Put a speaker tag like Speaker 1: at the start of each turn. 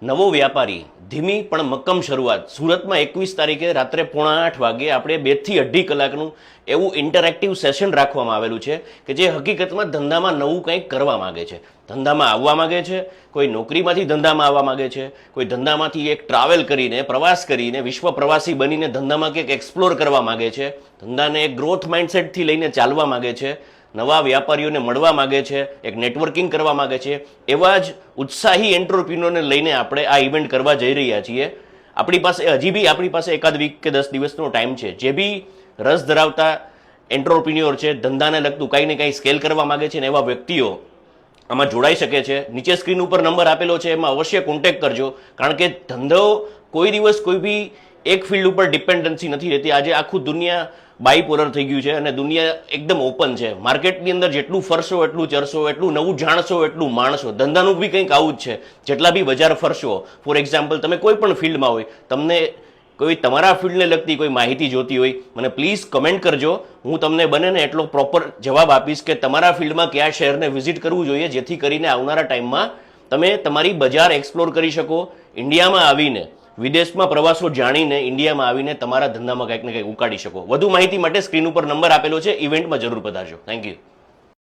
Speaker 1: નવો વ્યાપારી ધીમી પણ મક્કમ શરૂઆત. સુરતમાં 21 તારીખે રાત્રે 7:45 વાગે આપણે 2 થી 2.5 કલાકનું એવું ઇન્ટરેક્ટિવ સેશન રાખવામાં આવેલું છે કે જે હકીકતમાં ધંધામાં નવું કંઈક કરવા માગે છે, ધંધામાં આવવા માગે છે, કોઈ નોકરીમાંથી ધંધામાં આવવા માગે છે, કોઈ ધંધામાંથી એક ટ્રાવેલ કરીને પ્રવાસ કરીને વિશ્વ પ્રવાસી બનીને ધંધામાં કંઈક એક્સપ્લોર કરવા માગે છે, ધંધાને એક ગ્રોથ માઇન્ડસેટથી લઈને ચાલવા માગે છે, નવા વ્યાપારીઓને મળવા માગે છે, એક નેટવર્કિંગ કરવા માગે છે. એવા જ ઉત્સાહી એન્ટરપ્રિન્યોરને લઈને આપણે આ ઇવેન્ટ કરવા જઈ રહ્યા છીએ. આપણી પાસે એકાદ વીક કે 10 દિવસનો ટાઈમ છે. જે બી રસ ધરાવતા એન્ટરપ્રિન્યોર છે, ધંધાને લગતું કંઈ ને કંઈ સ્કેલ કરવા માગે છે ને એવા વ્યક્તિઓ આમાં જોડાઈ શકે છે. નીચે સ્ક્રીન ઉપર નંબર આપેલો છે, એમાં અવશ્ય કોન્ટેક્ટ કરજો. કારણ કે ધંધો કોઈ દિવસ કોઈ બી એક ફિલ્ડ ઉપર ડિપેન્ડન્સી નથી રહેતી. આજે આખું દુનિયા બાયપોલર થઈ ગયું છે અને દુનિયા એકદમ ઓપન છે. માર્કેટની અંદર જેટલું ફરશો એટલું ચરશો, એટલું નવું જાણશો એટલું માણશો. ધંધાનું બી કંઈક આવું જ છે. જેટલા બી બજાર ફરશો, ફોર એક્ઝામ્પલ તમે કોઈ પણ ફિલ્ડમાં હોય, તમને કોઈ તમારા ફિલ્ડને લગતી કોઈ માહિતી જોતી હોય, મને પ્લીઝ કમેન્ટ કરજો. હું તમને બને ને એટલો પ્રોપર જવાબ આપીશ કે તમારા ફિલ્ડમાં કયા શહેરને વિઝિટ કરવું જોઈએ, જેથી કરીને આવનારા ટાઈમમાં તમે તમારી બજાર એક્સપ્લોર કરી શકો. ઇન્ડિયામાં આવીને વિદેશમાં પ્રવાસો જાણીને ઇન્ડિયામાં આવીને તમારા ધંધામાં કંઈક ને કંઈક ઉકાળી શકો. વધુ માહિતી માટે સ્ક્રીન ઉપર નંબર આપેલો છે. ઇવેન્ટમાં જરૂર પધારજો. Thank you.